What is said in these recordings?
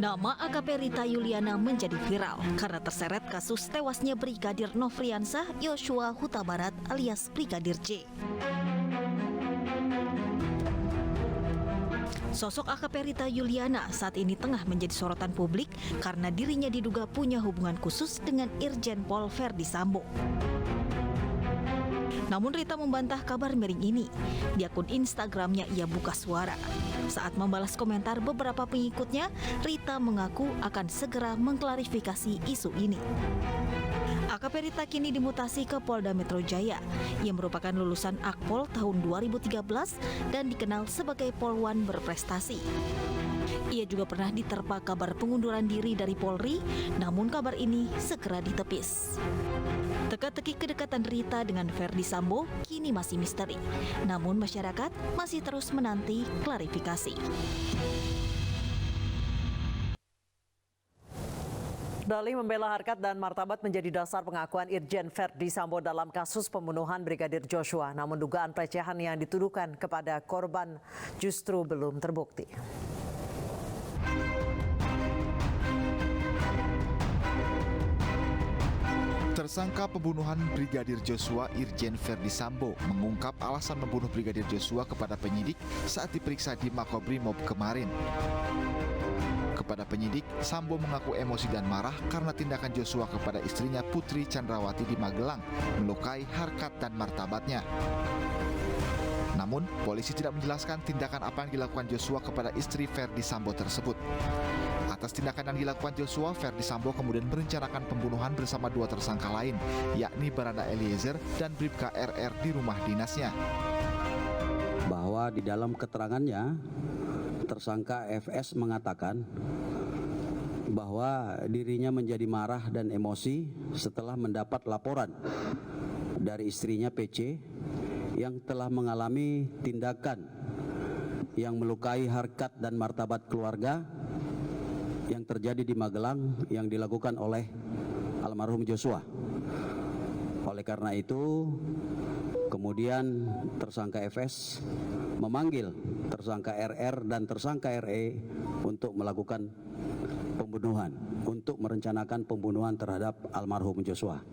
Nama AKP Rita Yuliana menjadi viral karena terseret kasus tewasnya Brigadir Nofriansah Yosua Huta Barat alias Brigadir J. Sosok AKP Rita Yuliana saat ini tengah menjadi sorotan publik karena dirinya diduga punya hubungan khusus dengan Irjen Pol Verdi Sambo. Namun Rita membantah kabar miring ini. Di akun Instagramnya ia buka suara. Saat membalas komentar beberapa pengikutnya, Rita mengaku akan segera mengklarifikasi isu ini. AKP Rita kini dimutasi ke Polda Metro Jaya. Ia merupakan lulusan Akpol tahun 2013 dan dikenal sebagai polwan berprestasi. Ia juga pernah diterpa kabar pengunduran diri dari Polri, namun kabar ini segera ditepis. Teka-teki kedekatan Rita dengan Verdi Sambo kini masih misteri, namun masyarakat masih terus menanti klarifikasi. Dalih membela harkat dan martabat menjadi dasar pengakuan Irjen Verdi Sambo dalam kasus pembunuhan Brigadir Joshua. Namun dugaan pelecehan yang dituduhkan kepada korban justru belum terbukti. Tersangka pembunuhan Brigadir Joshua Irjen Verdi Sambo mengungkap alasan membunuh Brigadir Joshua kepada penyidik saat diperiksa di Makobrimob kemarin. Kepada penyidik, Sambo mengaku emosi dan marah karena tindakan Joshua kepada istrinya Putri Chandrawati di Magelang melukai harkat dan martabatnya. Namun, polisi tidak menjelaskan tindakan apa yang dilakukan Joshua kepada istri Verdi Sambo tersebut. Atas tindakan yang dilakukan Joshua, Verdi Sambo kemudian merencanakan pembunuhan bersama dua tersangka lain, yakni Barada Eliezer dan Bribka RR di rumah dinasnya. Bahwa di dalam keterangannya, tersangka FS mengatakan bahwa dirinya menjadi marah dan emosi setelah mendapat laporan dari istrinya PC yang telah mengalami tindakan yang melukai harkat dan martabat keluarga yang terjadi di Magelang yang dilakukan oleh almarhum Joshua. Oleh karena itu, kemudian tersangka FS memanggil tersangka RR dan tersangka RE untuk melakukan pembunuhan, untuk merencanakan pembunuhan terhadap almarhum Joshua.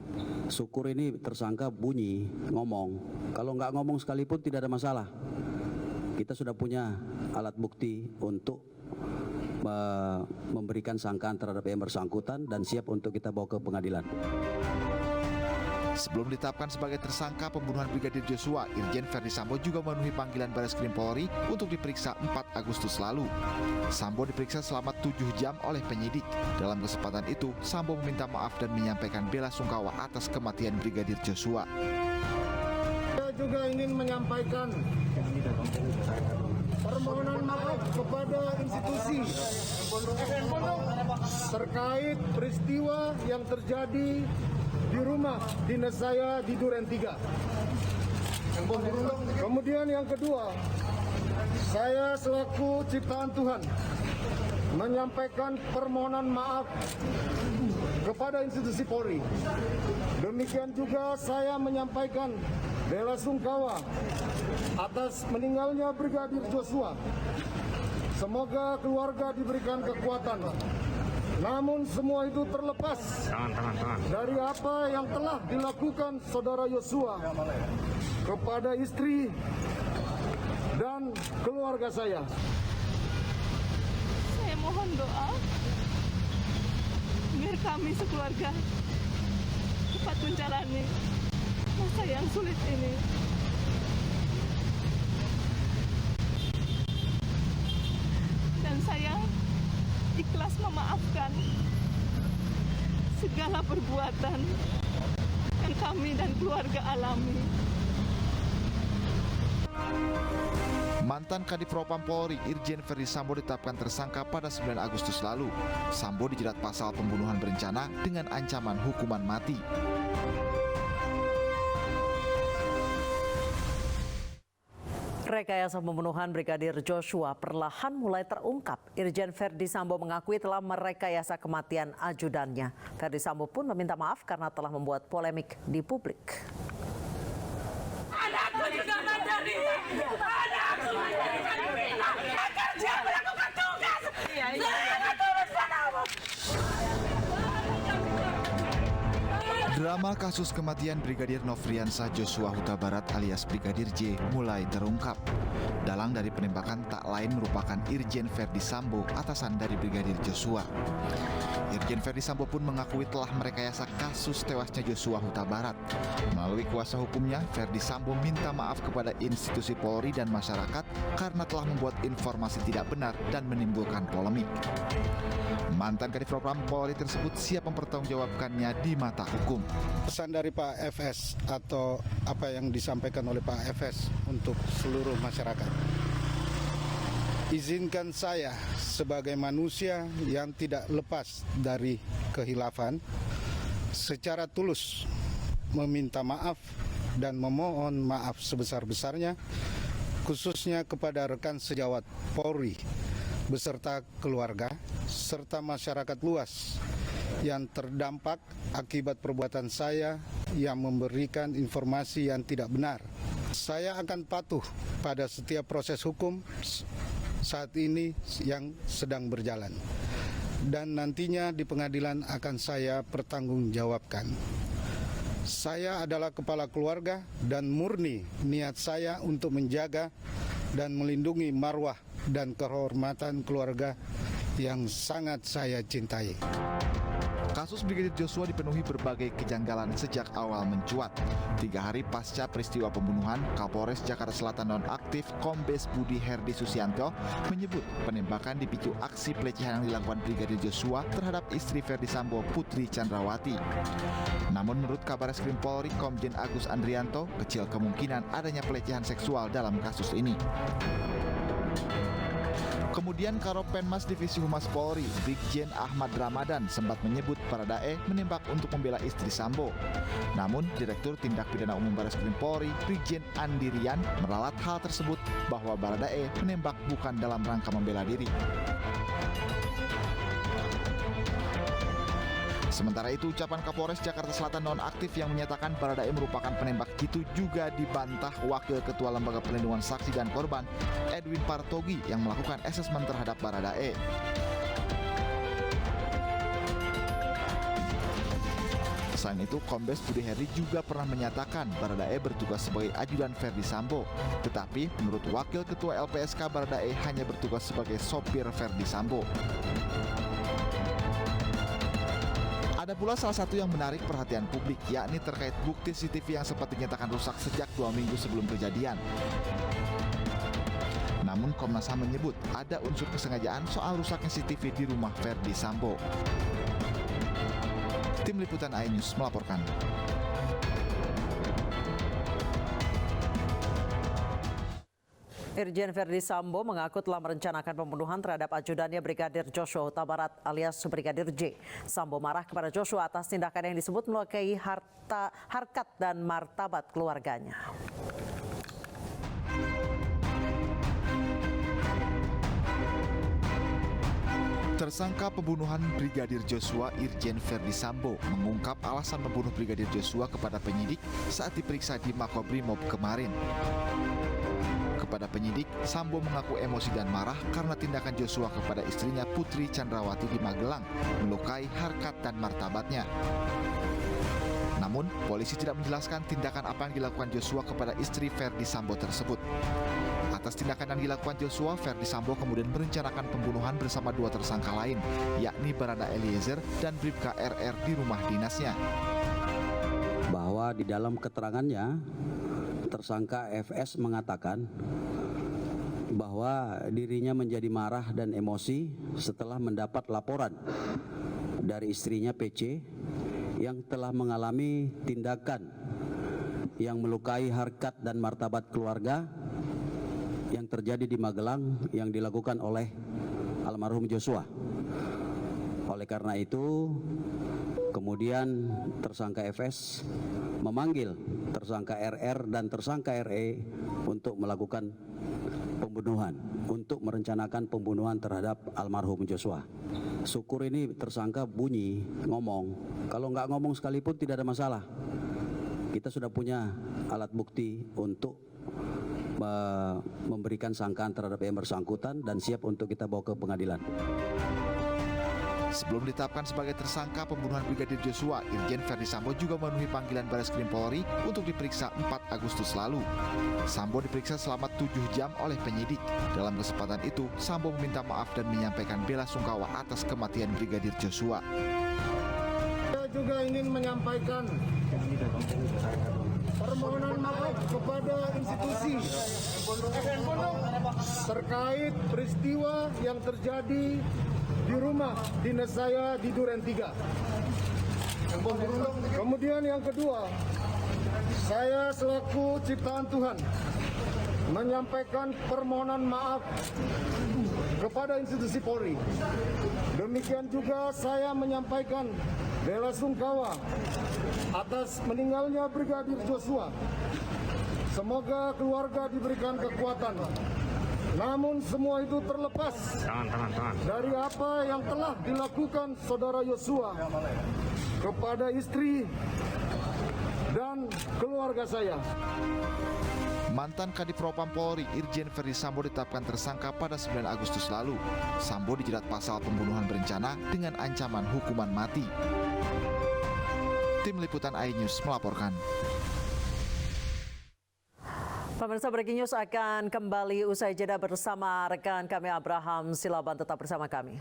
Syukur ini tersangka bunyi, ngomong. Kalau nggak ngomong sekalipun tidak ada masalah. Kita sudah punya alat bukti untuk memberikan sangkaan terhadap yang bersangkutan dan siap untuk kita bawa ke pengadilan. Sebelum ditetapkan sebagai tersangka pembunuhan Brigadir Joshua, Irjen Verdi Sambo juga memenuhi panggilan Bareskrim Polri untuk diperiksa 4 Agustus lalu. Sambo diperiksa selama 7 jam oleh penyidik. Dalam kesempatan itu, Sambo meminta maaf dan menyampaikan bela sungkawa atas kematian Brigadir Joshua. Saya juga ingin menyampaikan permohonan maaf kepada institusi terkait peristiwa yang terjadi di rumah dinas saya di Duren 3. Kemudian yang kedua, saya selaku ciptaan Tuhan menyampaikan permohonan maaf kepada institusi Polri. Demikian juga saya menyampaikan bela sungkawa atas meninggalnya Brigadir Joshua. Semoga keluarga diberikan kekuatan. Namun semua itu terlepas dari apa yang telah dilakukan saudara Joshua kepada istri dan keluarga saya. Saya mohon doa biar kami sekeluarga cepat menjalani masa yang sulit ini. Dan saya ikhlas memaafkan segala perbuatan yang kami dan keluarga alami. Mantan Kadif Propam Polri Irjen Verdi Sambo ditetapkan tersangka pada 9 Agustus lalu. Sambo dijerat pasal pembunuhan berencana dengan ancaman hukuman mati. Rekayasa pembunuhan Brigadir Joshua perlahan mulai terungkap. Irjen Verdi Sambo mengakui telah merekayasa kematian ajudannya. Verdi Sambo pun meminta maaf karena telah membuat polemik di publik. Anakku juga menderita. Anakku menderita. Kerja melakukan tugas. Saya tulus Drama kasus kematian Brigadir Nofriansah Joshua Huta Barat alias Brigadir J mulai terungkap. Dalang dari penembakan tak lain merupakan Irjen Verdi Sambo, atasan dari Brigadir Joshua. Irjen Verdi Sambo pun mengakui telah merekayasa kasus tewasnya Joshua Huta Barat. Melalui kuasa hukumnya, Verdi Sambo minta maaf kepada institusi Polri dan masyarakat karena telah membuat informasi tidak benar dan menimbulkan polemik. Mantan Kadif Propam Polri tersebut siap mempertanggungjawabkannya di mata hukum. Pesan dari Pak FS atau apa yang disampaikan oleh Pak FS untuk seluruh masyarakat. Izinkan saya sebagai manusia yang tidak lepas dari kehilafan secara tulus meminta maaf dan memohon maaf sebesar-besarnya khususnya kepada rekan sejawat Polri beserta keluarga serta masyarakat luas yang terdampak akibat perbuatan saya yang memberikan informasi yang tidak benar. Saya akan patuh pada setiap proses hukum saat ini yang sedang berjalan dan nantinya di pengadilan akan saya pertanggungjawabkan. Saya adalah kepala keluarga dan murni niat saya untuk menjaga dan melindungi marwah dan kehormatan keluarga yang sangat saya cintai. Kasus Brigadir Joshua dipenuhi berbagai kejanggalan sejak awal mencuat. 3 hari pasca peristiwa pembunuhan, Kapolres Jakarta Selatan nonaktif Kombes Budi Herdi Susianto menyebut penembakan dipicu aksi pelecehan yang dilakukan Brigadir Joshua terhadap istri Verdi Sambo, Putri Chandrawati. Namun menurut Kabareskrim Polri Komjen Agus Andrianto, kecil kemungkinan adanya pelecehan seksual dalam kasus ini. Kemudian Karopenmas Divisi Humas Polri, Brigjen Ahmad Ramadan sempat menyebut Baradae menembak untuk membela istri Sambo. Namun, Direktur Tindak Pidana Umum Bareskrim Polri, Brigjen Andi Rian, meralat hal tersebut bahwa Baradae menembak bukan dalam rangka membela diri. Sementara itu, ucapan Kapolres Jakarta Selatan nonaktif yang menyatakan Baradae merupakan penembak itu juga dibantah Wakil Ketua Lembaga Perlindungan Saksi dan Korban, Edwin Partogi, yang melakukan asesmen terhadap Baradae. Selain itu, Kombes Budi Herdi juga pernah menyatakan Baradae bertugas sebagai ajudan Verdi Sambo. Tetapi, menurut Wakil Ketua LPSK, Baradae hanya bertugas sebagai sopir Verdi Sambo. Ada pula salah satu yang menarik perhatian publik, yakni terkait bukti CCTV yang sempat dinyatakan rusak sejak 2 minggu sebelum kejadian. Namun Komnas HAM menyebut ada unsur kesengajaan soal rusaknya CCTV di rumah Verdi Sambo. Tim Liputan iNews melaporkan. Irjen Verdi Sambo mengaku telah merencanakan pembunuhan terhadap ajudannya Brigadir Joshua Huta Barat alias Brigadir J. Sambo marah kepada Joshua atas tindakan yang disebut melukai harkat dan martabat keluarganya. Tersangka pembunuhan Brigadir Joshua Irjen Verdi Sambo mengungkap alasan membunuh Brigadir Joshua kepada penyidik saat diperiksa di Makobrimob kemarin. Kepada penyidik, Sambo mengaku emosi dan marah karena tindakan Joshua kepada istrinya Putri Chandrawati di Magelang melukai harkat dan martabatnya. Namun, polisi tidak menjelaskan tindakan apa yang dilakukan Joshua kepada istri Verdi Sambo tersebut. Atas tindakan yang dilakukan Joshua, Verdi Sambo kemudian merencanakan pembunuhan bersama 2 tersangka lain, yakni Barada Eliezer dan Bribka RR di rumah dinasnya. Bahwa di dalam keterangannya, tersangka FS mengatakan bahwa dirinya menjadi marah dan emosi setelah mendapat laporan dari istrinya PC yang telah mengalami tindakan yang melukai harkat dan martabat keluarga yang terjadi di Magelang yang dilakukan oleh almarhum Joshua. Oleh karena itu, kemudian tersangka FS memanggil tersangka RR dan tersangka RE untuk melakukan pembunuhan, untuk merencanakan pembunuhan terhadap almarhum Joshua. Syukur ini tersangka bunyi, ngomong. Kalau nggak ngomong sekalipun tidak ada masalah. Kita sudah punya alat bukti untuk memberikan sangkaan terhadap yang bersangkutan dan siap untuk kita bawa ke pengadilan. Sebelum ditetapkan sebagai tersangka pembunuhan Brigadir Joshua, Irjen Verdi Sambo juga memenuhi panggilan Bareskrim Polri untuk diperiksa 4 Agustus lalu. Sambo diperiksa selama 7 jam oleh penyidik. Dalam kesempatan itu, Sambo meminta maaf dan menyampaikan bela sungkawa atas kematian Brigadir Joshua. Saya juga ingin menyampaikan permohonan maaf kepada institusi terkait peristiwa yang terjadi di rumah dinas saya di Duren 3. Kemudian yang kedua, saya selaku ciptaan Tuhan menyampaikan permohonan maaf kepada institusi Polri. Demikian juga saya menyampaikan bela sungkawa atas meninggalnya Brigadir Joshua. Semoga keluarga diberikan kekuatan. Namun semua itu terlepas dari apa yang telah dilakukan saudara Joshua kepada istri dan keluarga saya. Mantan Kadipropam Polri Irjen Verdi Sambo ditetapkan tersangka pada 9 Agustus lalu. Sambo dijerat pasal pembunuhan berencana dengan ancaman hukuman mati. Tim Liputan iNews melaporkan. Pemirsa, Breaking News akan kembali usai jeda bersama rekan kami Abraham Silaban. Tetap bersama kami.